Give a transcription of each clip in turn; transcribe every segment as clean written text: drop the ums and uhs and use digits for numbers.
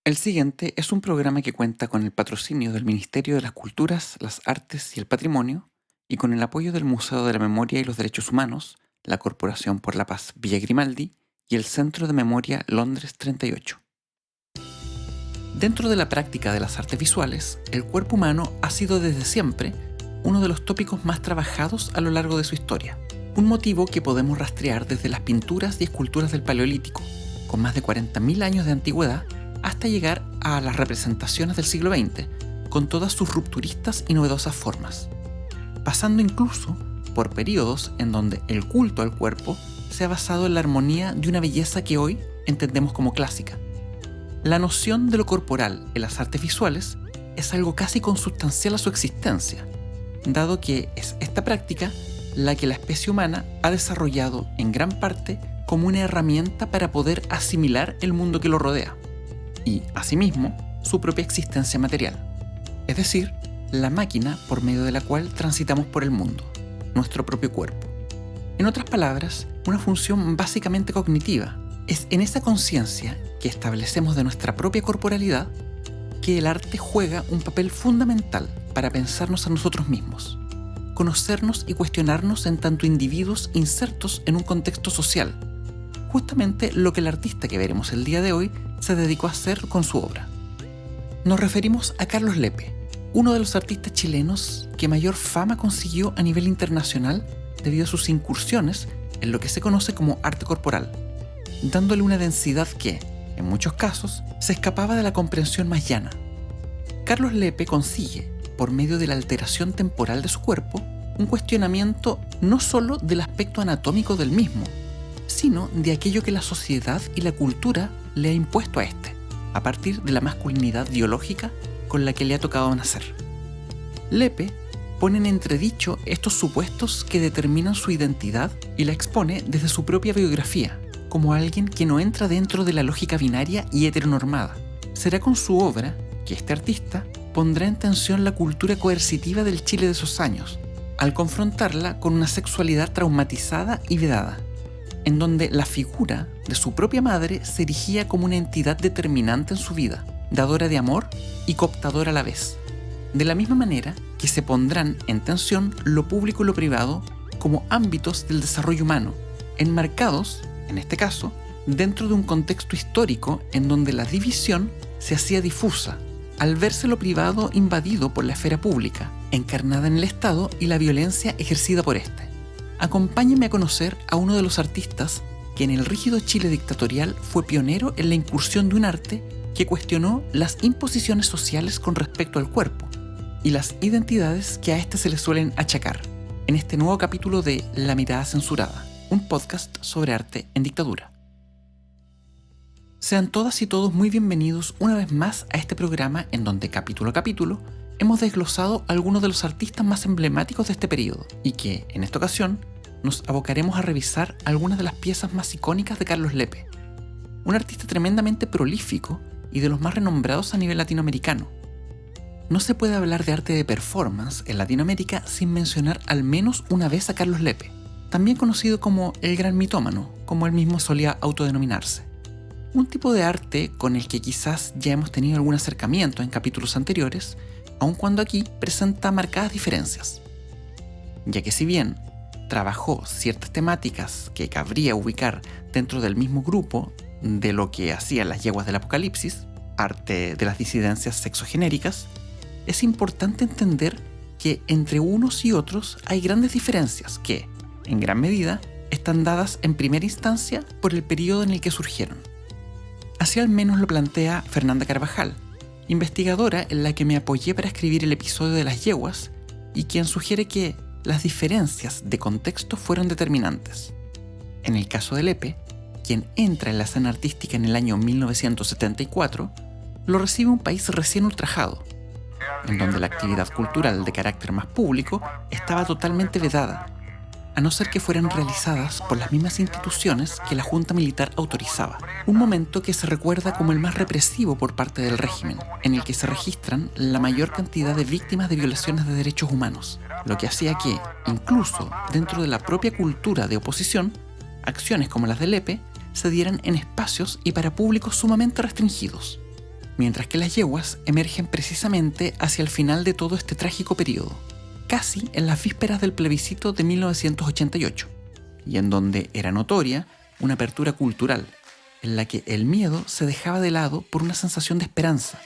El siguiente es un programa que cuenta con el patrocinio del Ministerio de las Culturas, las Artes y el Patrimonio y con el apoyo del Museo de la Memoria y los Derechos Humanos, la Corporación por la Paz Villa Grimaldi y el Centro de Memoria Londres 38. Dentro de la práctica de las artes visuales, el cuerpo humano ha sido desde siempre uno de los tópicos más trabajados a lo largo de su historia, un motivo que podemos rastrear desde las pinturas y esculturas del Paleolítico, con más de 40.000 años de antigüedad, hasta llegar a las representaciones del siglo XX, con todas sus rupturistas y novedosas formas, pasando incluso por periodos en donde el culto al cuerpo se ha basado en la armonía de una belleza que hoy entendemos como clásica. La noción de lo corporal en las artes visuales es algo casi consustancial a su existencia, dado que es esta práctica la que la especie humana ha desarrollado en gran parte como una herramienta para poder asimilar el mundo que lo rodea y, asimismo, su propia existencia material, es decir, la máquina por medio de la cual transitamos por el mundo, nuestro propio cuerpo. En otras palabras, una función básicamente cognitiva. Es en esa conciencia que establecemos de nuestra propia corporalidad que el arte juega un papel fundamental para pensarnos a nosotros mismos, conocernos y cuestionarnos en tanto individuos insertos en un contexto social, justamente lo que el artista que veremos el día de hoy se dedicó a hacer con su obra. Nos referimos a Carlos Lepe, uno de los artistas chilenos que mayor fama consiguió a nivel internacional debido a sus incursiones en lo que se conoce como arte corporal, dándole una densidad que, en muchos casos, se escapaba de la comprensión más llana. Carlos Lepe consigue, por medio de la alteración temporal de su cuerpo, un cuestionamiento no solo del aspecto anatómico del mismo, sino de aquello que la sociedad y la cultura le ha impuesto a este, a partir de la masculinidad biológica con la que le ha tocado nacer. Lepe pone en entredicho estos supuestos que determinan su identidad y la expone desde su propia biografía, como alguien que no entra dentro de la lógica binaria y heteronormada. Será con su obra que este artista pondrá en tensión la cultura coercitiva del Chile de esos años, al confrontarla con una sexualidad traumatizada y vedada, en donde la figura de su propia madre se erigía como una entidad determinante en su vida, dadora de amor y cooptadora a la vez. De la misma manera que se pondrán en tensión lo público y lo privado como ámbitos del desarrollo humano, enmarcados, en este caso, dentro de un contexto histórico en donde la división se hacía difusa, al verse lo privado invadido por la esfera pública, encarnada en el Estado y la violencia ejercida por éste. Acompáñenme a conocer a uno de los artistas que en el rígido Chile dictatorial fue pionero en la incursión de un arte que cuestionó las imposiciones sociales con respecto al cuerpo y las identidades que a éste se le suelen achacar, en este nuevo capítulo de La Mirada Censurada, un podcast sobre arte en dictadura. Sean todas y todos muy bienvenidos una vez más a este programa en donde capítulo a capítulo hemos desglosado algunos de los artistas más emblemáticos de este periodo y que, en esta ocasión, nos abocaremos a revisar algunas de las piezas más icónicas de Carlos Lepe, un artista tremendamente prolífico y de los más renombrados a nivel latinoamericano. No se puede hablar de arte de performance en Latinoamérica sin mencionar al menos una vez a Carlos Lepe, también conocido como el Gran Mitómano, como él mismo solía autodenominarse. Un tipo de arte con el que quizás ya hemos tenido algún acercamiento en capítulos anteriores, aun cuando aquí presenta marcadas diferencias, ya que si bien trabajó ciertas temáticas que cabría ubicar dentro del mismo grupo de lo que hacían las yeguas del apocalipsis, arte de las disidencias sexogenéricas, es importante entender que entre unos y otros hay grandes diferencias que, en gran medida, están dadas en primera instancia por el periodo en el que surgieron. Así al menos lo plantea Fernanda Carvajal, investigadora en la que me apoyé para escribir el episodio de las yeguas y quien sugiere que las diferencias de contexto fueron determinantes. En el caso de Lepe, quien entra en la escena artística en el año 1974, lo recibe un país recién ultrajado, en donde la actividad cultural de carácter más público estaba totalmente vedada, a no ser que fueran realizadas por las mismas instituciones que la Junta Militar autorizaba. Un momento que se recuerda como el más represivo por parte del régimen, en el que se registran la mayor cantidad de víctimas de violaciones de derechos humanos, lo que hacía que, incluso dentro de la propia cultura de oposición, acciones como las de Lepe se dieran en espacios y para públicos sumamente restringidos. mientras que las yeguas emergen precisamente hacia el final de todo este trágico periodo, casi en las vísperas del plebiscito de 1988, y en donde era notoria una apertura cultural, en la que el miedo se dejaba de lado por una sensación de esperanza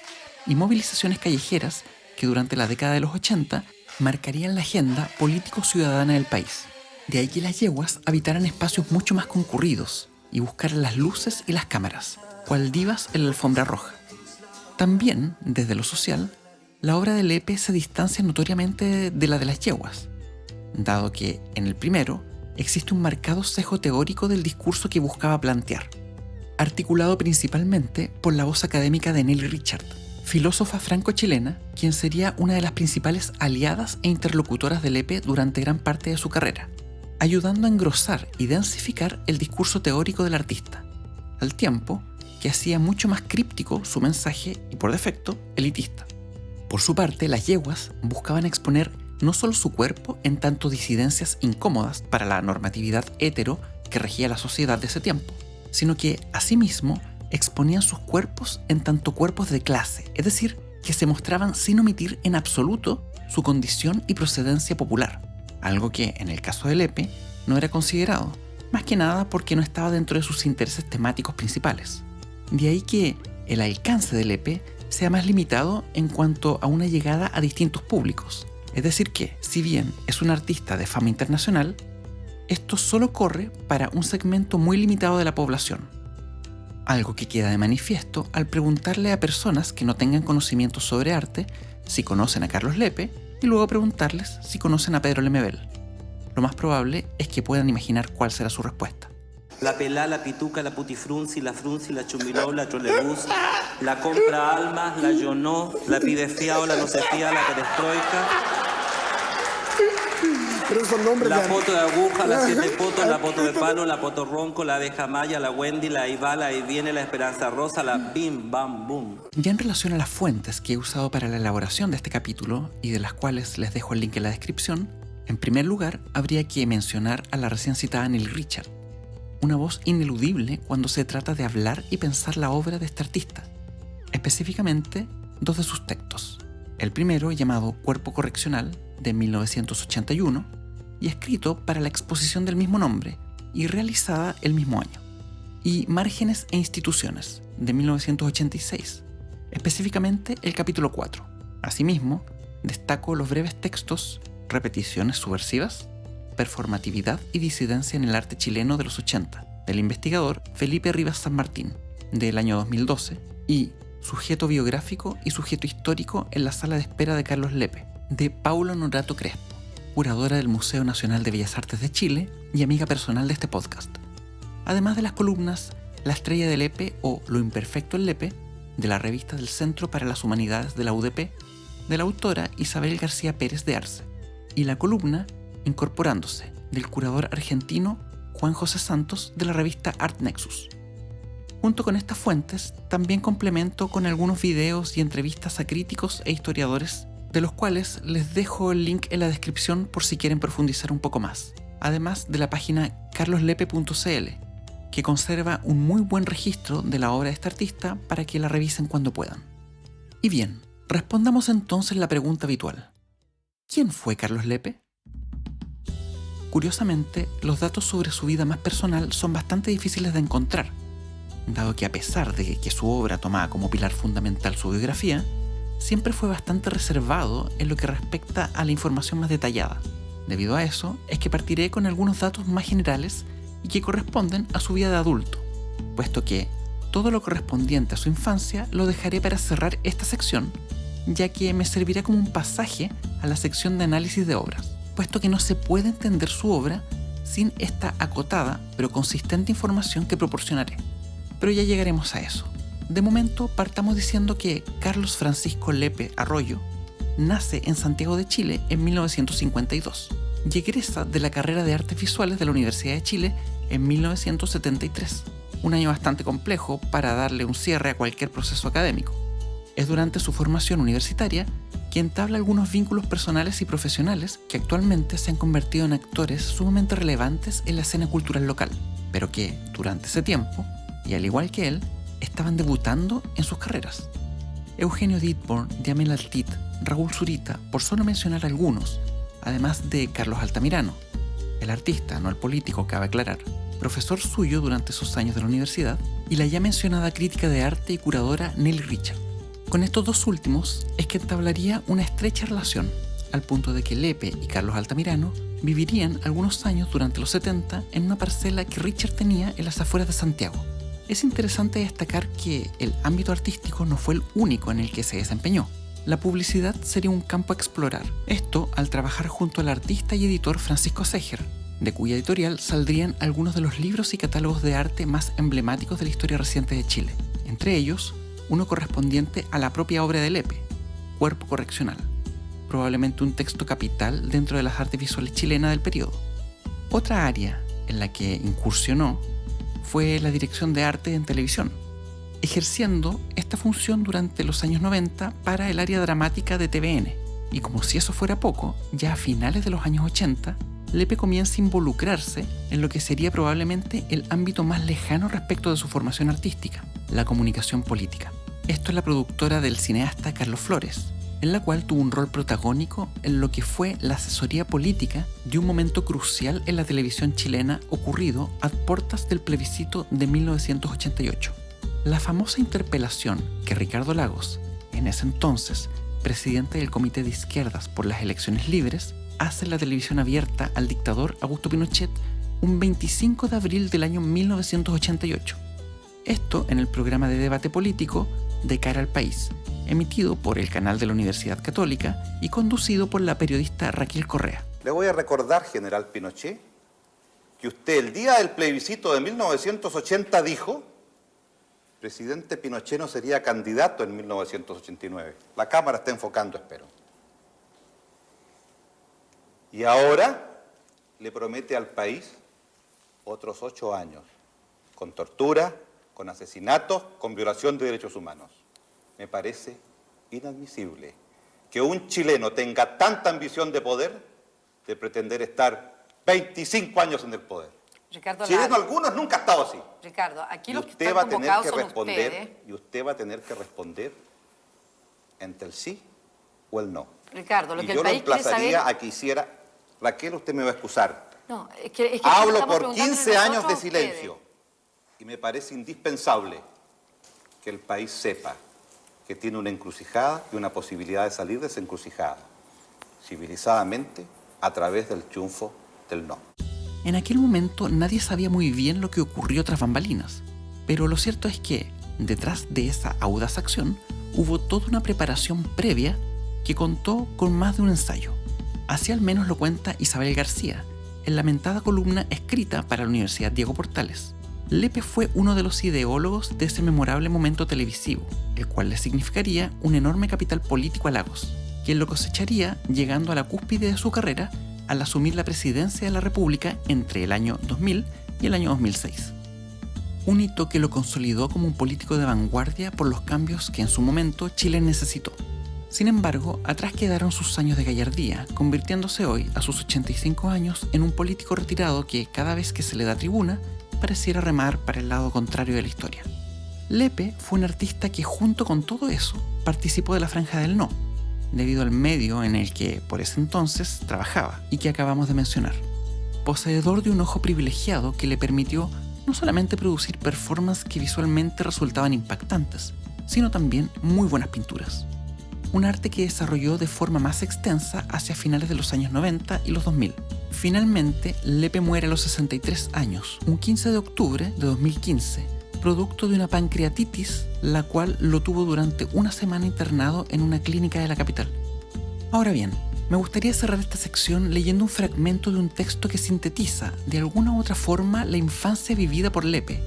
y movilizaciones callejeras que durante la década de los 80 marcarían la agenda político-ciudadana del país. De ahí que las yeguas habitaran espacios mucho más concurridos y buscaran las luces y las cámaras, cual divas en la alfombra roja. También, desde lo social, la obra de Lepe se distancia notoriamente de la de las yeguas, dado que, en el primero, existe un marcado sesgo teórico del discurso que buscaba plantear, articulado principalmente por la voz académica de Nelly Richard, filósofa franco-chilena, quien sería una de las principales aliadas e interlocutoras de Lepe durante gran parte de su carrera, ayudando a engrosar y densificar el discurso teórico del artista, al tiempo que hacía mucho más críptico su mensaje y, por defecto, elitista. Por su parte, las yeguas buscaban exponer no solo su cuerpo en tanto disidencias incómodas para la normatividad hétero que regía la sociedad de ese tiempo, sino que, asimismo, exponían sus cuerpos en tanto cuerpos de clase, es decir, que se mostraban sin omitir en absoluto su condición y procedencia popular, algo que, en el caso de Lepe, no era considerado, más que nada porque no estaba dentro de sus intereses temáticos principales. De ahí que el alcance de Lepe sea más limitado en cuanto a una llegada a distintos públicos, es decir que, si bien es un artista de fama internacional, esto solo corre para un segmento muy limitado de la población. Algo que queda de manifiesto al preguntarle a personas que no tengan conocimientos sobre arte si conocen a Carlos Lepe y luego preguntarles si conocen a Pedro Lemebel. Lo más probable es que puedan imaginar cuál será su respuesta. La pelá, la pituca, la putifrunzi, la chumbiló, la trolebús, la compra almas, la yonó, la pide fiao, la no se fía, la perestroika. La foto de aguja, la 7 potos, la foto de palo, la poto ronco, la abeja maya, la Wendy, la Ibala, ahí viene la esperanza rosa, la bim, bam, boom. Ya en relación a las fuentes que he usado para la elaboración de este capítulo y de las cuales les dejo el link en la descripción, en primer lugar habría que mencionar a la recién citada Nelly Richard, una voz ineludible cuando se trata de hablar y pensar la obra de este artista, específicamente dos de sus textos. El primero, llamado Cuerpo Correccional, de 1981, y escrito para la exposición del mismo nombre y realizada el mismo año. Y Márgenes e Instituciones, de 1986, específicamente el capítulo 4. Asimismo, destaco los breves textos Repeticiones subversivas, Performatividad y disidencia en el arte chileno de los 80, del investigador Felipe Rivas San Martín, del año 2012, y Sujeto biográfico y sujeto histórico en la sala de espera de Carlos Lepe, de Paulo Norato Crespo, curadora del Museo Nacional de Bellas Artes de Chile y amiga personal de este podcast. Además de las columnas La estrella de Lepe o Lo imperfecto en Lepe, de la revista del Centro para las Humanidades de la UDP, de la autora Isabel García Pérez de Arce, y la columna Incorporándose, del curador argentino Juan José Santos de la revista Art Nexus. Junto con estas fuentes, también complemento con algunos videos y entrevistas a críticos e historiadores, de los cuales les dejo el link en la descripción por si quieren profundizar un poco más, además de la página carloslepe.cl, que conserva un muy buen registro de la obra de este artista para que la revisen cuando puedan. Y bien, respondamos entonces la pregunta habitual. ¿Quién fue Carlos Lepe? Curiosamente, los datos sobre su vida más personal son bastante difíciles de encontrar, dado que a pesar de que su obra tomaba como pilar fundamental su biografía, siempre fue bastante reservado en lo que respecta a la información más detallada. Debido a eso, es que partiré con algunos datos más generales y que corresponden a su vida de adulto, puesto que todo lo correspondiente a su infancia lo dejaré para cerrar esta sección, ya que me servirá como un pasaje a la sección de análisis de obras, puesto que no se puede entender su obra sin esta acotada pero consistente información que proporcionaré. Pero ya llegaremos a eso. De momento, partamos diciendo que Carlos Francisco Lepe Arroyo nace en Santiago de Chile en 1952 y egresa de la carrera de Artes Visuales de la Universidad de Chile en 1973, un año bastante complejo para darle un cierre a cualquier proceso académico. Es durante su formación universitaria que entabla algunos vínculos personales y profesionales que actualmente se han convertido en actores sumamente relevantes en la escena cultural local, pero que, durante ese tiempo, y al igual que él, estaban debutando en sus carreras. Eugenio Dittborn, Djamel Altit, Raúl Zurita, por solo mencionar algunos, además de Carlos Altamirano, el artista, no el político, cabe aclarar, profesor suyo durante sus años de la universidad, y la ya mencionada crítica de arte y curadora Nelly Richard. Con estos dos últimos es que entablaría una estrecha relación, al punto de que Lepe y Carlos Altamirano vivirían algunos años durante los 70 en una parcela que Richard tenía en las afueras de Santiago. Es interesante destacar que el ámbito artístico no fue el único en el que se desempeñó. La publicidad sería un campo a explorar, esto al trabajar junto al artista y editor Francisco Seger, de cuya editorial saldrían algunos de los libros y catálogos de arte más emblemáticos de la historia reciente de Chile, entre ellos uno correspondiente a la propia obra de Lepe, Cuerpo Correccional, probablemente un texto capital dentro de las artes visuales chilenas del periodo. Otra área en la que incursionó fue la dirección de arte en televisión, ejerciendo esta función durante los años 90 para el área dramática de TVN. Y como si eso fuera poco, ya a finales de los años 80, Lepe comienza a involucrarse en lo que sería probablemente el ámbito más lejano respecto de su formación artística, la comunicación política. Esto es la productora del cineasta Carlos Flores, en la cual tuvo un rol protagónico en lo que fue la asesoría política de un momento crucial en la televisión chilena ocurrido a puertas del plebiscito de 1988. La famosa interpelación que Ricardo Lagos, en ese entonces presidente del Comité de Izquierdas por las Elecciones Libres, hace en la televisión abierta al dictador Augusto Pinochet un 25 de abril del año 1988. Esto en el programa de debate político De Cara al País, emitido por el canal de la Universidad Católica y conducido por la periodista Raquel Correa. Le voy a recordar, general Pinochet, que usted el día del plebiscito de 1980 dijo: presidente Pinochet no sería candidato en 1989. La cámara está enfocando, espero. Y ahora le promete al país otros 8 años, con tortura, con asesinatos, con violación de derechos humanos. Me parece inadmisible que un chileno tenga tanta ambición de poder, de pretender estar 25 años en el poder. Ricardo, Chileno algunos nunca ha estado así. Ricardo, aquí los que usted están va a tener convocados que son responder, ustedes. y usted va a tener que responder entre el sí o el no. Ricardo, lo y que yo el país lo emplazaría quiere saber... a que hiciera... Raquel, usted me va a excusar. No, es que Hablo estamos por preguntándole 15 años nosotros de a ustedes. silencio y me parece indispensable que el país sepa que tiene una encrucijada y una posibilidad de salir de esa encrucijada, civilizadamente, a través del triunfo del no. En aquel momento nadie sabía muy bien lo que ocurrió tras bambalinas, pero lo cierto es que, detrás de esa audaz acción, hubo toda una preparación previa que contó con más de un ensayo. Así al menos lo cuenta Isabel García, en la mentada columna escrita para la Universidad Diego Portales. Lepe fue uno de los ideólogos de ese memorable momento televisivo, el cual le significaría un enorme capital político a Lagos, quien lo cosecharía llegando a la cúspide de su carrera al asumir la presidencia de la República entre el año 2000 y el año 2006. Un hito que lo consolidó como un político de vanguardia por los cambios que en su momento Chile necesitó. Sin embargo, atrás quedaron sus años de gallardía, convirtiéndose hoy, a sus 85 años, en un político retirado que, cada vez que se le da tribuna, pareciera remar para el lado contrario de la historia. Lepe fue un artista que, junto con todo eso, participó de la franja del no, debido al medio en el que, por ese entonces, trabajaba y que acabamos de mencionar. Poseedor de un ojo privilegiado que le permitió no solamente producir performances que visualmente resultaban impactantes, sino también muy buenas pinturas. Un arte que desarrolló de forma más extensa hacia finales de los años 90 y los 2000. Finalmente, Lepe muere a los 63 años, un 15 de octubre de 2015, producto de una pancreatitis, la cual lo tuvo durante una semana internado en una clínica de la capital. Ahora bien, me gustaría cerrar esta sección leyendo un fragmento de un texto que sintetiza, de alguna u otra forma, la infancia vivida por Lepe,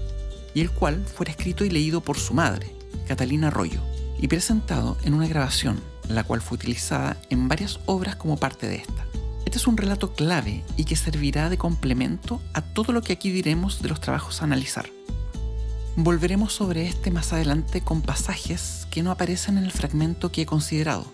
y el cual fuera escrito y leído por su madre, Catalina Arroyo, y presentado en una grabación, la cual fue utilizada en varias obras como parte de esta. Este es un relato clave y que servirá de complemento a todo lo que aquí diremos de los trabajos a analizar. Volveremos sobre este más adelante con pasajes que no aparecen en el fragmento que he considerado,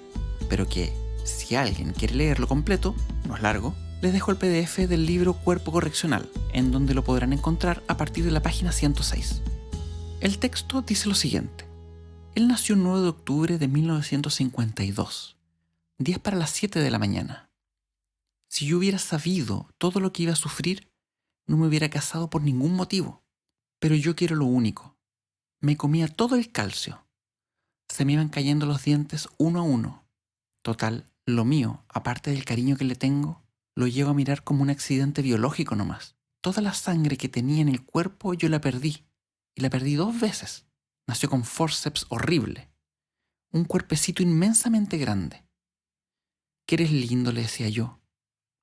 pero que, si alguien quiere leerlo completo, no es largo, les dejo el PDF del libro Cuerpo Correccional, en donde lo podrán encontrar a partir de la página 106. El texto dice lo siguiente: Él nació el 9 de octubre de 1952, 10 para las 7 de la mañana. Si yo hubiera sabido todo lo que iba a sufrir, no me hubiera casado por ningún motivo. Pero yo quiero lo único. Me comía todo el calcio. Se me iban cayendo los dientes uno a uno. Total, lo mío, aparte del cariño que le tengo, lo llevo a mirar como un accidente biológico nomás. Toda la sangre que tenía en el cuerpo yo la perdí. Y la perdí 2 veces. Nació con forceps horrible. Un cuerpecito inmensamente grande. «¿Qué eres lindo?», le decía yo.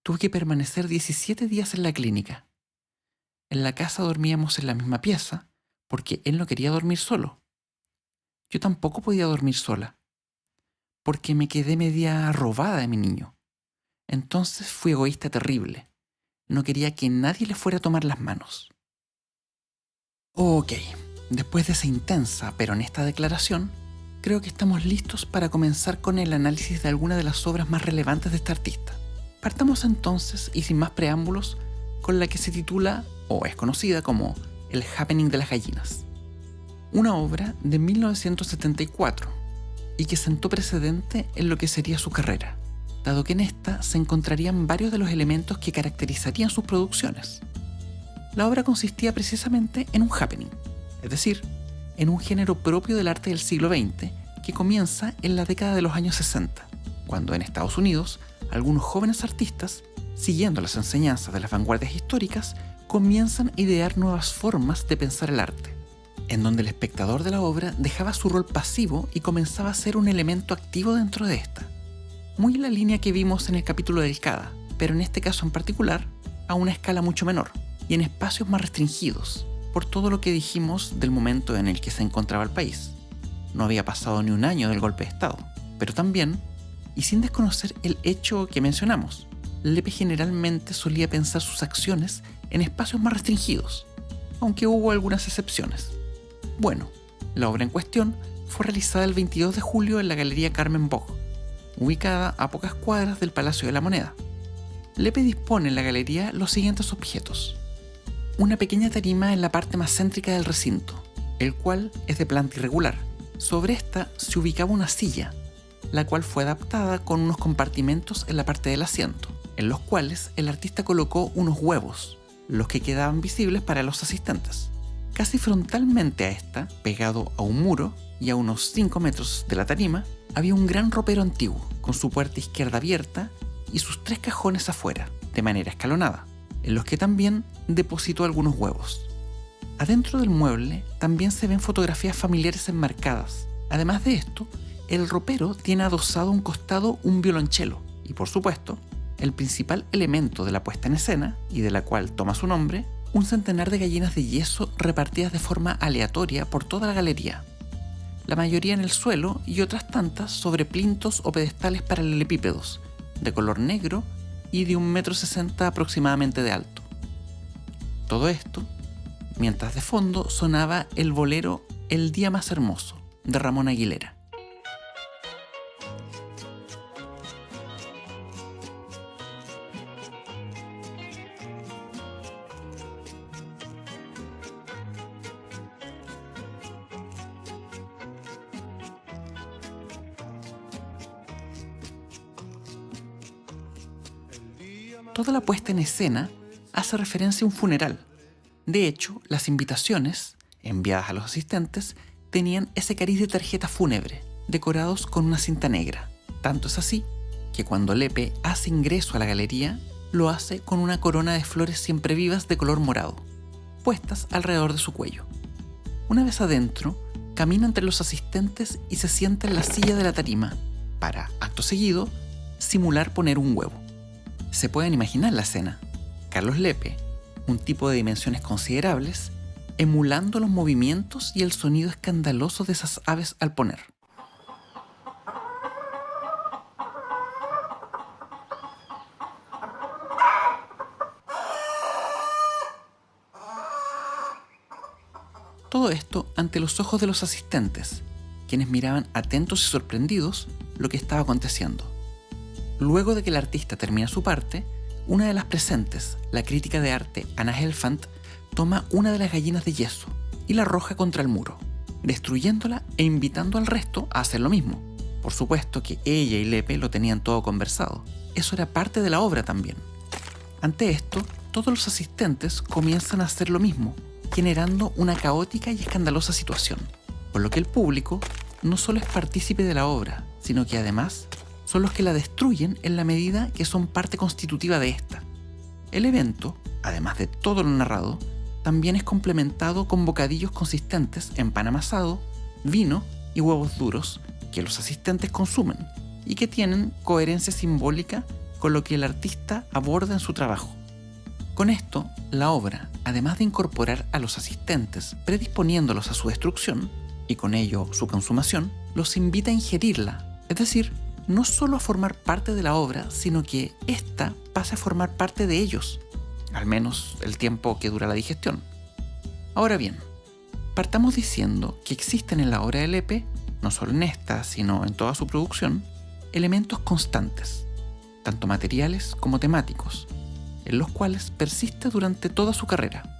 Tuve que permanecer 17 días en la clínica. En la casa dormíamos en la misma pieza porque él no quería dormir solo. Yo tampoco podía dormir sola porque me quedé media robada de mi niño. Entonces fui egoísta terrible. No quería que nadie le fuera a tomar las manos. Ok, después de esa intensa pero honesta declaración, creo que estamos listos para comenzar con el análisis de algunas de las obras más relevantes de este artista. Partamos entonces, y sin más preámbulos, con la que se titula, o es conocida como, El Happening de las Gallinas. Una obra de 1974, y que sentó precedente en lo que sería su carrera, dado que en esta se encontrarían varios de los elementos que caracterizarían sus producciones. La obra consistía precisamente en un happening, es decir, en un género propio del arte del siglo XX que comienza en la década de los años 60, cuando en Estados Unidos algunos jóvenes artistas, siguiendo las enseñanzas de las vanguardias históricas, comienzan a idear nuevas formas de pensar el arte, en donde el espectador de la obra dejaba su rol pasivo y comenzaba a ser un elemento activo dentro de esta. Muy en la línea que vimos en el capítulo del CADA, pero en este caso en particular, a una escala mucho menor y en espacios más restringidos, por todo lo que dijimos del momento en el que se encontraba el país. No había pasado ni un año del golpe de Estado, pero también, y sin desconocer el hecho que mencionamos, Lepe generalmente solía pensar sus acciones en espacios más restringidos, aunque hubo algunas excepciones. Bueno, la obra en cuestión fue realizada el 22 de julio en la Galería Carmen Bog, ubicada a pocas cuadras del Palacio de la Moneda. Lepe dispone en la galería los siguientes objetos. Una pequeña tarima en la parte más céntrica del recinto, el cual es de planta irregular. Sobre esta se ubicaba una silla, la cual fue adaptada con unos compartimentos en la parte del asiento, en los cuales el artista colocó unos huevos, los que quedaban visibles para los asistentes. Casi frontalmente a esta, pegado a un muro y a unos 5 metros de la tarima, había un gran ropero antiguo, con su puerta izquierda abierta y sus 3 cajones afuera, de manera escalonada, en los que también depositó algunos huevos. Adentro del mueble también se ven fotografías familiares enmarcadas. Además de esto, el ropero tiene adosado a un costado un violonchelo y, por supuesto, el principal elemento de la puesta en escena, y de la cual toma su nombre, un centenar de gallinas de yeso repartidas de forma aleatoria por toda la galería, la mayoría en el suelo y otras tantas sobre plintos o pedestales paralelepípedos, de color negro y de 1,60 m aproximadamente de alto. Todo esto, mientras de fondo sonaba el bolero El Día Más Hermoso, de Ramón Aguilera. Toda la puesta en escena hace referencia a un funeral. De hecho, las invitaciones, enviadas a los asistentes, tenían ese cariz de tarjeta fúnebre, decorados con una cinta negra. Tanto es así, que cuando Lepe hace ingreso a la galería, lo hace con una corona de flores siempre vivas de color morado, puestas alrededor de su cuello. Una vez adentro, camina entre los asistentes y se sienta en la silla de la tarima, para, acto seguido, simular poner un huevo. Se pueden imaginar la escena. Carlos Lepe, un tipo de dimensiones considerables, emulando los movimientos y el sonido escandaloso de esas aves al poner. Todo esto ante los ojos de los asistentes, quienes miraban atentos y sorprendidos lo que estaba aconteciendo. Luego de que el artista termina su parte, una de las presentes, la crítica de arte Anna Helfand, toma una de las gallinas de yeso y la arroja contra el muro. destruyéndola e invitando al resto a hacer lo mismo. Por supuesto que ella y Lepe lo tenían todo conversado. Eso era parte de la obra también. Ante esto, todos los asistentes comienzan a hacer lo mismo, generando una caótica y escandalosa situación, por lo que el público no solo es partícipe de la obra, sino que además son los que la destruyen en la medida que son parte constitutiva de esta. El evento, además de todo lo narrado, también es complementado con bocadillos consistentes en pan amasado, vino y huevos duros que los asistentes consumen y que tienen coherencia simbólica con lo que el artista aborda en su trabajo. Con esto, la obra, además de incorporar a los asistentes predisponiéndolos a su destrucción, y con ello su consumación, los invita a ingerirla, es decir, no solo a formar parte de la obra, sino que ésta pase a formar parte de ellos, al menos el tiempo que dura la digestión. Ahora bien, partamos diciendo que existen en la obra de Lepe, no solo en esta, sino en toda su producción, elementos constantes, tanto materiales como temáticos, en los cuales persiste durante toda su carrera.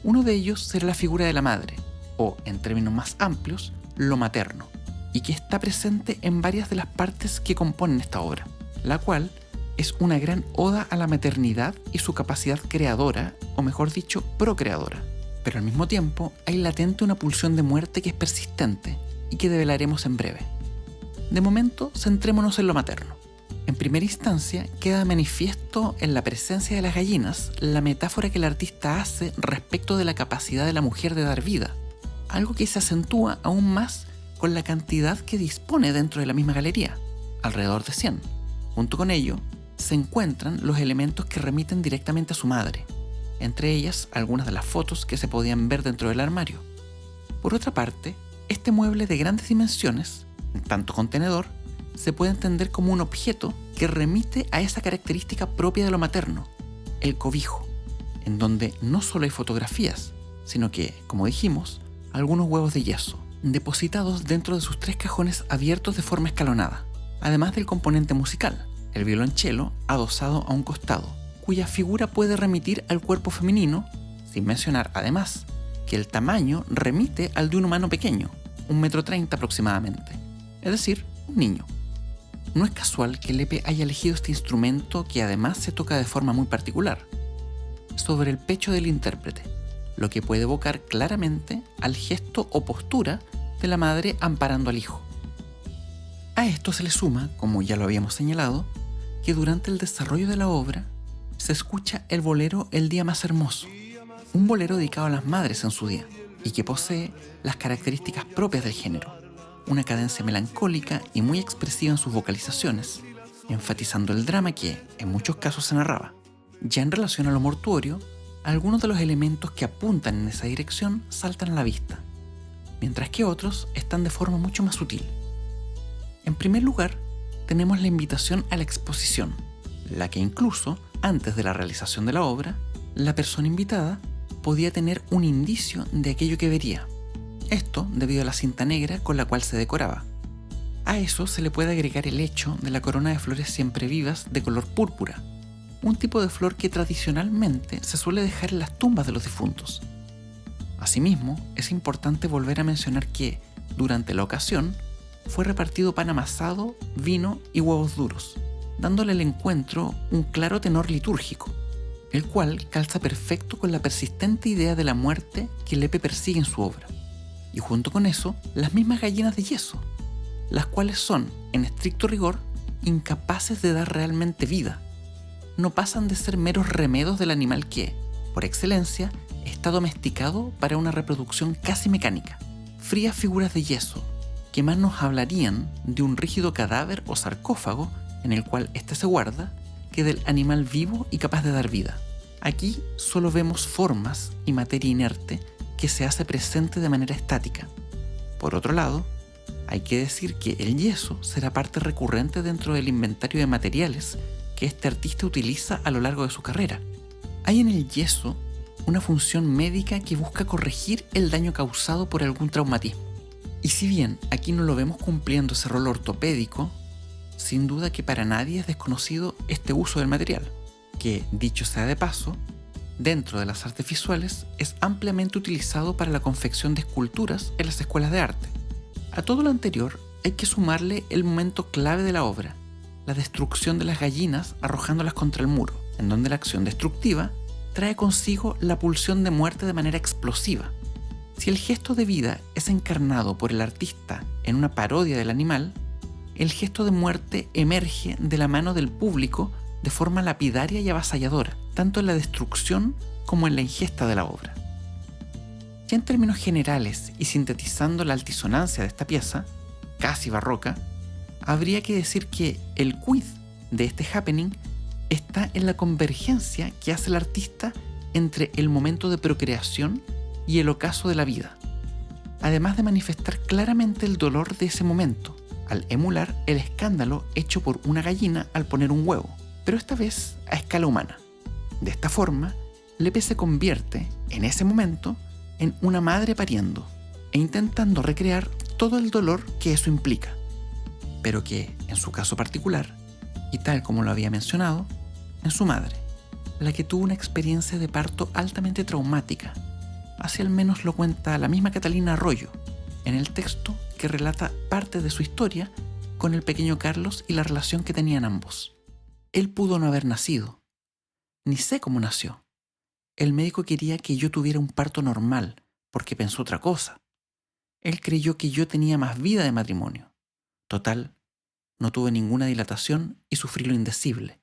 Uno de ellos será la figura de la madre, o, en términos más amplios, lo materno, y que está presente en varias de las partes que componen esta obra, la cual es una gran oda a la maternidad y su capacidad creadora, o mejor dicho, procreadora. Pero al mismo tiempo hay latente una pulsión de muerte que es persistente y que develaremos en breve. De momento, centrémonos en lo materno. En primera instancia, queda manifiesto en la presencia de las gallinas la metáfora que el artista hace respecto de la capacidad de la mujer de dar vida, algo que se acentúa aún más con la cantidad que dispone dentro de la misma galería, alrededor de 100. Junto con ello, se encuentran los elementos que remiten directamente a su madre, entre ellas algunas de las fotos que se podían ver dentro del armario. Por otra parte, este mueble de grandes dimensiones, en tanto contenedor, se puede entender como un objeto que remite a esa característica propia de lo materno, el cobijo, en donde no solo hay fotografías, sino que, como dijimos, algunos huevos de yeso, depositados dentro de sus 3 cajones abiertos de forma escalonada, además del componente musical, el violonchelo adosado a un costado, cuya figura puede remitir al cuerpo femenino, sin mencionar además que el tamaño remite al de un humano pequeño, 1,30 m aproximadamente, es decir, un niño. No es casual que Lepe haya elegido este instrumento que además se toca de forma muy particular, sobre el pecho del intérprete, lo que puede evocar claramente al gesto o postura de la madre amparando al hijo. A esto se le suma, como ya lo habíamos señalado, que durante el desarrollo de la obra se escucha el bolero El día más hermoso, un bolero dedicado a las madres en su día y que posee las características propias del género, una cadencia melancólica y muy expresiva en sus vocalizaciones, enfatizando el drama que, en muchos casos, se narraba. Ya en relación a lo mortuorio, algunos de los elementos que apuntan en esa dirección saltan a la vista, mientras que otros están de forma mucho más sutil. En primer lugar, tenemos la invitación a la exposición, la que incluso, antes de la realización de la obra, la persona invitada podía tener un indicio de aquello que vería. Esto debido a la cinta negra con la cual se decoraba. A eso se le puede agregar el hecho de la corona de flores siempre vivas de color púrpura, un tipo de flor que tradicionalmente se suele dejar en las tumbas de los difuntos. Asimismo, es importante volver a mencionar que, durante la ocasión, fue repartido pan amasado, vino y huevos duros, dándole al encuentro un claro tenor litúrgico, el cual calza perfecto con la persistente idea de la muerte que Lepe persigue en su obra. Y junto con eso, las mismas gallinas de yeso, las cuales son, en estricto rigor, incapaces de dar realmente vida. No pasan de ser meros remedos del animal que, por excelencia, está domesticado para una reproducción casi mecánica. Frías figuras de yeso, que más nos hablarían de un rígido cadáver o sarcófago en el cual éste se guarda, que del animal vivo y capaz de dar vida. Aquí solo vemos formas y materia inerte que se hace presente de manera estática. Por otro lado, hay que decir que el yeso será parte recurrente dentro del inventario de materiales que este artista utiliza a lo largo de su carrera. Hay en el yeso una función médica que busca corregir el daño causado por algún traumatismo. Y si bien aquí no lo vemos cumpliendo ese rol ortopédico, sin duda que para nadie es desconocido este uso del material, que, dicho sea de paso, dentro de las artes visuales, es ampliamente utilizado para la confección de esculturas en las escuelas de arte. A todo lo anterior hay que sumarle el momento clave de la obra, la destrucción de las gallinas arrojándolas contra el muro, en donde la acción destructiva trae consigo la pulsión de muerte de manera explosiva. Si el gesto de vida es encarnado por el artista en una parodia del animal, el gesto de muerte emerge de la mano del público de forma lapidaria y avasalladora, tanto en la destrucción como en la ingesta de la obra. Ya en términos generales y sintetizando la altisonancia de esta pieza, casi barroca, habría que decir que el quid de este happening está en la convergencia que hace el artista entre el momento de procreación y el ocaso de la vida, además de manifestar claramente el dolor de ese momento, al emular el escándalo hecho por una gallina al poner un huevo, pero esta vez a escala humana. De esta forma, Lepe se convierte, en ese momento, en una madre pariendo e intentando recrear todo el dolor que eso implica, pero que, en su caso particular, y tal como lo había mencionado, en su madre, la que tuvo una experiencia de parto altamente traumática. Así al menos lo cuenta la misma Catalina Arroyo, en el texto que relata parte de su historia con el pequeño Carlos y la relación que tenían ambos. Él pudo no haber nacido. Ni sé cómo nació. El médico quería que yo tuviera un parto normal, porque pensó otra cosa. Él creyó que yo tenía más vida de matrimonio. Total, no tuve ninguna dilatación y sufrí lo indecible.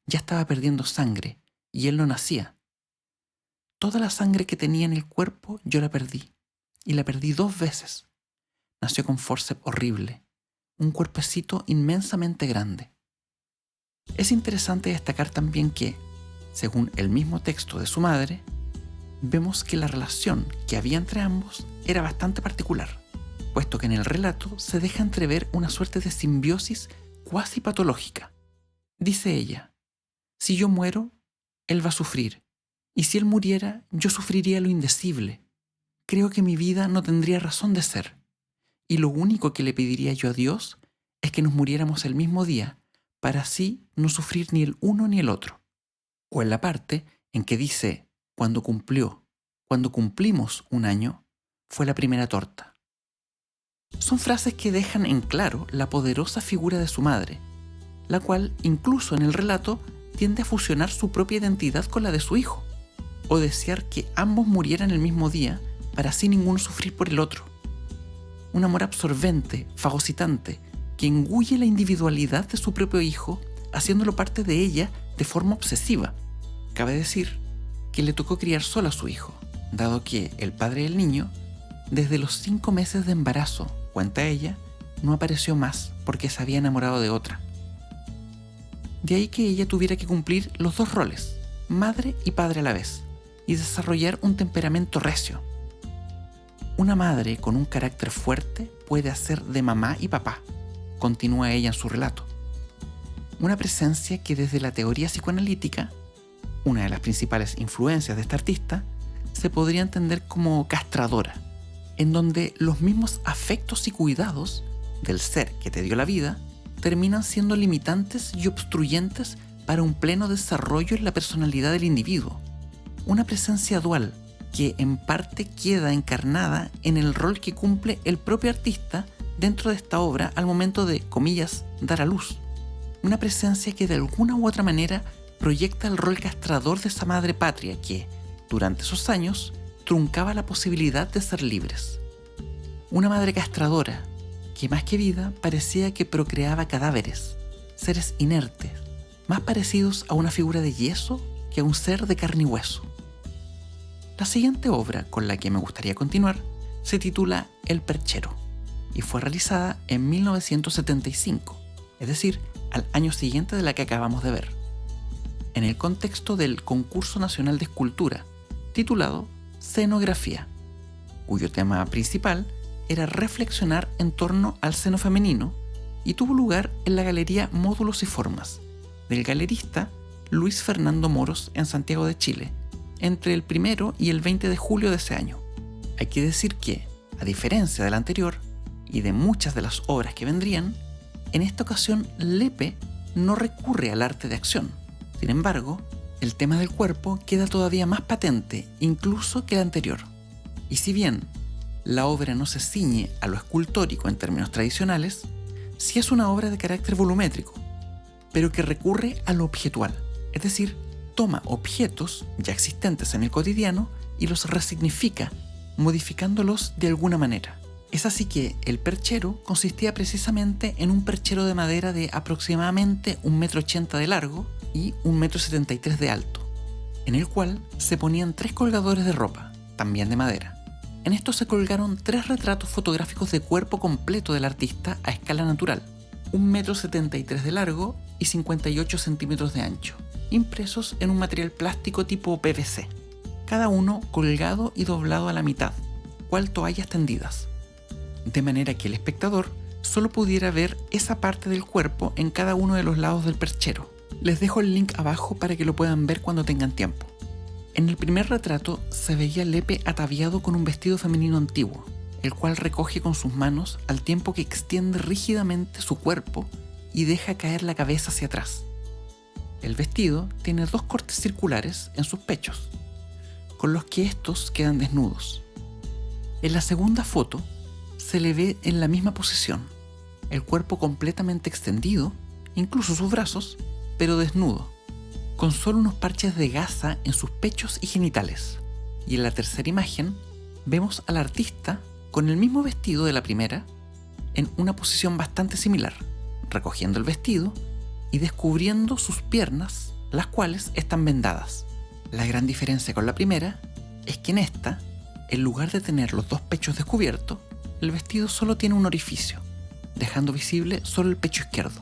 Ya estaba perdiendo sangre y él no nacía. Toda la sangre que tenía en el cuerpo yo la perdí, y la perdí 2 veces. Nació con forceps horrible, un cuerpecito inmensamente grande. Es interesante destacar también que, según el mismo texto de su madre, vemos que la relación que había entre ambos era bastante particular, puesto que en el relato se deja entrever una suerte de simbiosis cuasi patológica. Dice ella: si yo muero, él va a sufrir, y si él muriera, yo sufriría lo indecible. Creo que mi vida no tendría razón de ser, y lo único que le pediría yo a Dios es que nos muriéramos el mismo día, para así no sufrir ni el uno ni el otro. O en la parte en que dice, cuando cumplimos 1 año, fue la primera torta. Son frases que dejan en claro la poderosa figura de su madre, la cual, incluso en el relato, tiende a fusionar su propia identidad con la de su hijo, o desear que ambos murieran el mismo día para así ninguno sufrir por el otro. Un amor absorbente, fagocitante, que engulle la individualidad de su propio hijo, haciéndolo parte de ella de forma obsesiva. Cabe decir que le tocó criar sola a su hijo, dado que el padre del niño, desde los 5 meses de embarazo, cuenta ella, no apareció más porque se había enamorado de otra. De ahí que ella tuviera que cumplir los 2 roles, madre y padre a la vez, y desarrollar un temperamento recio. Una madre con un carácter fuerte puede hacer de mamá y papá, continúa ella en su relato. Una presencia que desde la teoría psicoanalítica, una de las principales influencias de esta artista, se podría entender como castradora, en donde los mismos afectos y cuidados del ser que te dio la vida terminan siendo limitantes y obstruyentes para un pleno desarrollo en la personalidad del individuo. Una presencia dual que en parte queda encarnada en el rol que cumple el propio artista dentro de esta obra al momento de, comillas, dar a luz. Una presencia que de alguna u otra manera proyecta el rol castrador de esa madre patria que, durante esos años, truncaba la posibilidad de ser libres. Una madre castradora que más que vida parecía que procreaba cadáveres, seres inertes, más parecidos a una figura de yeso que a un ser de carne y hueso. La siguiente obra con la que me gustaría continuar se titula El Perchero y fue realizada en 1975, es decir, al año siguiente de la que acabamos de ver, en el contexto del Concurso Nacional de Escultura, titulado Scenografía, cuyo tema principal era reflexionar en torno al seno femenino y tuvo lugar en la Galería Módulos y Formas, del galerista Luis Fernando Moros en Santiago de Chile, entre el 1 y el 20 de julio de ese año. Hay que decir que, a diferencia del anterior y de muchas de las obras que vendrían, en esta ocasión Lepe no recurre al arte de acción. Sin embargo, El tema del cuerpo queda todavía más patente, incluso que el anterior. Y si bien la obra no se ciñe a lo escultórico en términos tradicionales, sí es una obra de carácter volumétrico, pero que recurre a lo objetual, es decir, toma objetos ya existentes en el cotidiano y los resignifica, modificándolos de alguna manera. Es así que el perchero consistía precisamente en un perchero de madera de aproximadamente 1,80 m de largo y 1,73 m de alto, en el cual se ponían 3 colgadores de ropa, también de madera. En estos se colgaron 3 retratos fotográficos de cuerpo completo del artista a escala natural, 1,73 m de largo y 58 centímetros de ancho, impresos en un material plástico tipo PVC, cada uno colgado y doblado a la mitad, cual toallas tendidas, de manera que el espectador solo pudiera ver esa parte del cuerpo en cada uno de los lados del perchero. Les dejo el link abajo para que lo puedan ver cuando tengan tiempo. En el primer retrato se veía a Lepe ataviado con un vestido femenino antiguo, el cual recoge con sus manos al tiempo que extiende rígidamente su cuerpo y deja caer la cabeza hacia atrás. El vestido tiene 2 cortes circulares en sus pechos, con los que estos quedan desnudos. En la segunda foto se le ve en la misma posición, el cuerpo completamente extendido, incluso sus brazos, pero desnudo, con solo unos parches de gasa en sus pechos y genitales. Y en la tercera imagen vemos al artista con el mismo vestido de la primera, en una posición bastante similar, recogiendo el vestido y descubriendo sus piernas, las cuales están vendadas. La gran diferencia con la primera es que en esta, en lugar de tener los 2 pechos descubiertos, el vestido solo tiene un orificio, dejando visible solo el pecho izquierdo.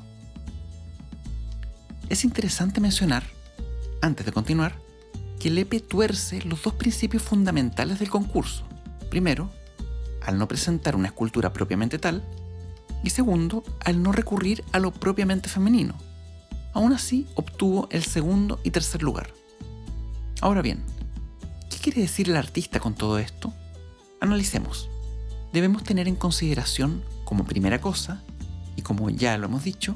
Es interesante mencionar, antes de continuar, que Lepe tuerce los 2 principios fundamentales del concurso. Primero, al no presentar una escultura propiamente tal, y segundo, al no recurrir a lo propiamente femenino. Aún así, obtuvo el segundo y tercer lugar. Ahora bien, ¿qué quiere decir el artista con todo esto? Analicemos. Debemos tener en consideración, como primera cosa, y como ya lo hemos dicho,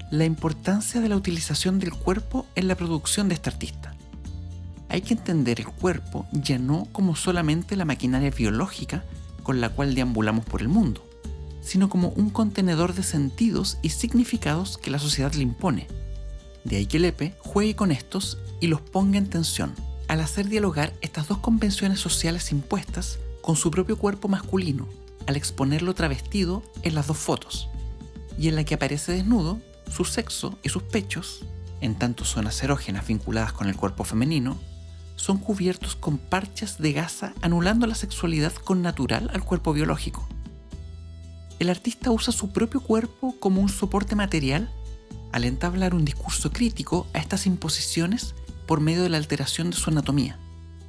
la importancia de la utilización del cuerpo en la producción de este artista. Hay que entender el cuerpo ya no como solamente la maquinaria biológica con la cual deambulamos por el mundo, sino como un contenedor de sentidos y significados que la sociedad le impone. De ahí que Lepe juegue con estos y los ponga en tensión, al hacer dialogar estas 2 convenciones sociales impuestas con su propio cuerpo masculino, al exponerlo travestido en las 2 fotos, y en la que aparece desnudo, su sexo y sus pechos, en tanto zonas erógenas vinculadas con el cuerpo femenino, son cubiertos con parches de gasa anulando la sexualidad connatural al cuerpo biológico. El artista usa su propio cuerpo como un soporte material al entablar un discurso crítico a estas imposiciones por medio de la alteración de su anatomía.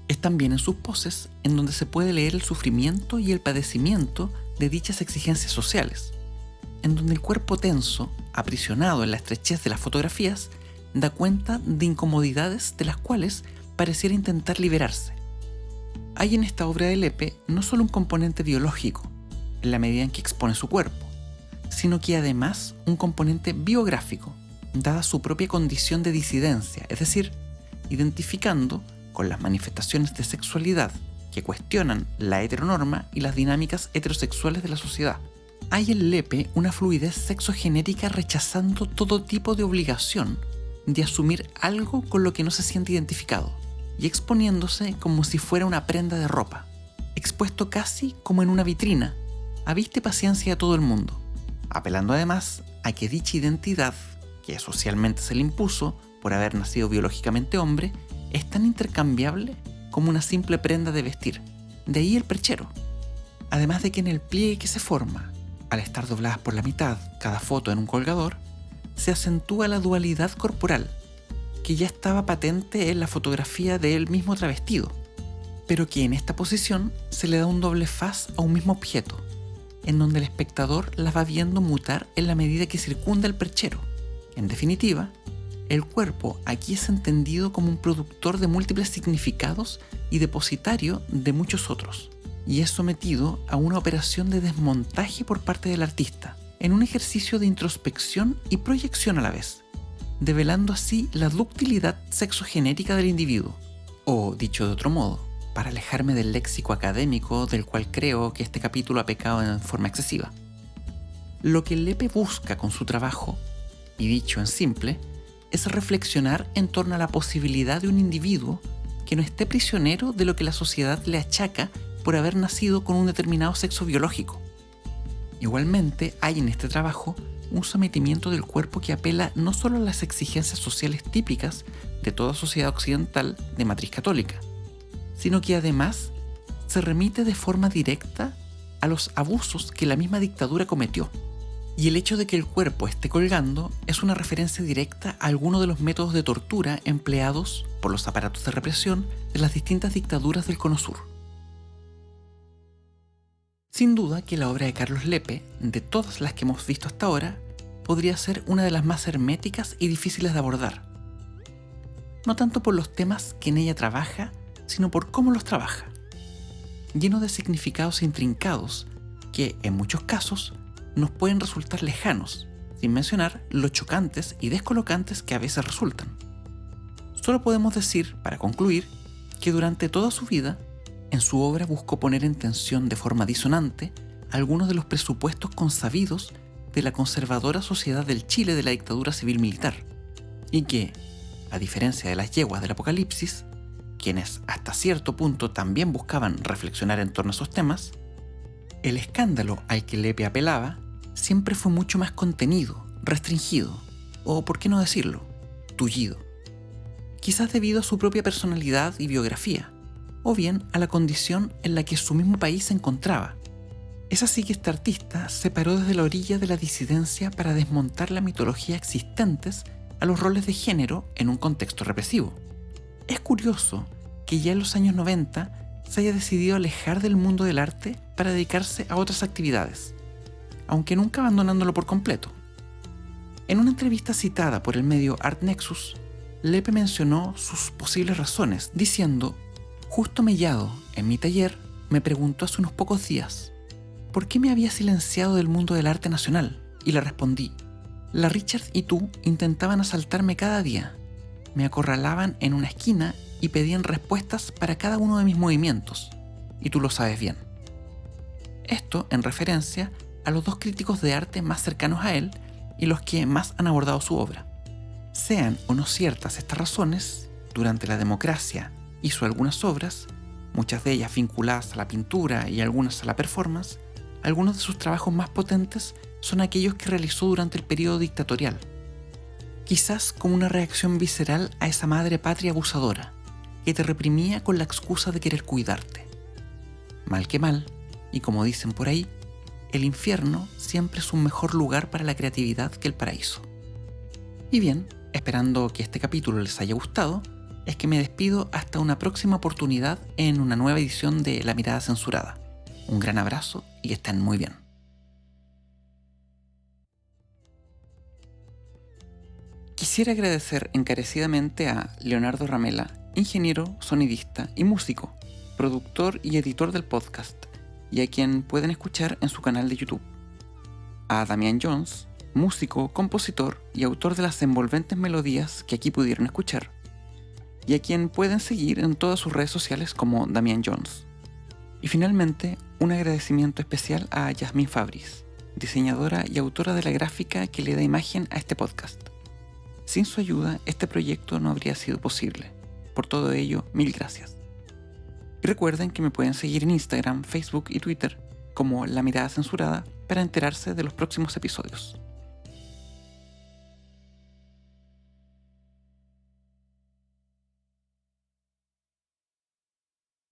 Es también en sus poses en donde se puede leer el sufrimiento y el padecimiento de dichas exigencias sociales, en donde el cuerpo tenso, aprisionado en la estrechez de las fotografías, da cuenta de incomodidades de las cuales pareciera intentar liberarse. Hay en esta obra de Lepe no solo un componente biológico, en la medida en que expone su cuerpo, sino que además un componente biográfico, dada su propia condición de disidencia, es decir, identificando con las manifestaciones de sexualidad que cuestionan la heteronorma y las dinámicas heterosexuales de la sociedad. Hay en Lepe una fluidez sexogenérica rechazando todo tipo de obligación de asumir algo con lo que no se siente identificado y exponiéndose como si fuera una prenda de ropa, expuesto casi como en una vitrina, a vista y paciencia a todo el mundo, apelando además a que dicha identidad, que socialmente se le impuso por haber nacido biológicamente hombre, es tan intercambiable como una simple prenda de vestir. De ahí el perchero. Además de que en el pliegue que se forma, al estar dobladas por la mitad cada foto en un colgador, se acentúa la dualidad corporal, que ya estaba patente en la fotografía de él mismo travestido, pero que en esta posición se le da un doble faz a un mismo objeto, en donde el espectador la va viendo mutar en la medida que circunda el perchero. En definitiva, el cuerpo aquí es entendido como un productor de múltiples significados y depositario de muchos otros, y es sometido a una operación de desmontaje por parte del artista, en un ejercicio de introspección y proyección a la vez, develando así la ductilidad sexogenérica del individuo. O, dicho de otro modo, para alejarme del léxico académico del cual creo que este capítulo ha pecado en forma excesiva. Lo que Lepe busca con su trabajo, y dicho en simple, es reflexionar en torno a la posibilidad de un individuo que no esté prisionero de lo que la sociedad le achaca por haber nacido con un determinado sexo biológico. Igualmente, hay en este trabajo un sometimiento del cuerpo que apela no solo a las exigencias sociales típicas de toda sociedad occidental de matriz católica, sino que además se remite de forma directa a los abusos que la misma dictadura cometió. Y el hecho de que el cuerpo esté colgando es una referencia directa a alguno de los métodos de tortura empleados por los aparatos de represión de las distintas dictaduras del Cono Sur. Sin duda que la obra de Carlos Lepe, de todas las que hemos visto hasta ahora, podría ser una de las más herméticas y difíciles de abordar. No tanto por los temas que en ella trabaja, sino por cómo los trabaja. Lleno de significados intrincados que, en muchos casos, nos pueden resultar lejanos, sin mencionar lo chocantes y descolocantes que a veces resultan. Solo podemos decir, para concluir, que durante toda su vida, en su obra buscó poner en tensión de forma disonante algunos de los presupuestos consabidos de la conservadora sociedad del Chile de la dictadura civil-militar, y que, a diferencia de las yeguas del Apocalipsis, quienes hasta cierto punto también buscaban reflexionar en torno a esos temas, el escándalo al que Lepe apelaba siempre fue mucho más contenido, restringido, o por qué no decirlo, tullido. Quizás debido a su propia personalidad y biografía, o bien a la condición en la que su mismo país se encontraba. Es así que este artista se paró desde la orilla de la disidencia para desmontar la mitología existentes a los roles de género en un contexto represivo. Es curioso que ya en los años 90 se haya decidido alejar del mundo del arte para dedicarse a otras actividades, aunque nunca abandonándolo por completo. En una entrevista citada por el medio Art Nexus, Lepe mencionó sus posibles razones, diciendo: «Justo Mellado, en mi taller, me preguntó hace unos pocos días ¿por qué me había silenciado del mundo del arte nacional? Y le respondí: la Richard y tú intentaban asaltarme cada día, me acorralaban en una esquina y pedían respuestas para cada uno de mis movimientos, y tú lo sabes bien». Esto en referencia a los dos críticos de arte más cercanos a él y los que más han abordado su obra. Sean o no ciertas estas razones, durante la democracia hizo algunas obras, muchas de ellas vinculadas a la pintura y algunas a la performance. Algunos de sus trabajos más potentes son aquellos que realizó durante el periodo dictatorial, quizás como una reacción visceral a esa madre patria abusadora, que te reprimía con la excusa de querer cuidarte. Mal que mal, y como dicen por ahí, el infierno siempre es un mejor lugar para la creatividad que el paraíso. Y bien, esperando que este capítulo les haya gustado, es que me despido hasta una próxima oportunidad en una nueva edición de La Mirada Censurada. Un gran abrazo y que estén muy bien. Quisiera agradecer encarecidamente a Leonardo Ramela, ingeniero, sonidista y músico, productor y editor del podcast, y a quien pueden escuchar en su canal de YouTube. A Damián Jones, músico, compositor y autor de las envolventes melodías que aquí pudieron escuchar, y a quien pueden seguir en todas sus redes sociales como Damián Jones. Y finalmente, un agradecimiento especial a Yasmín Fabris, diseñadora y autora de la gráfica que le da imagen a este podcast. Sin su ayuda, este proyecto no habría sido posible. Por todo ello, mil gracias. Y recuerden que me pueden seguir en Instagram, Facebook y Twitter como La Mirada Censurada para enterarse de los próximos episodios.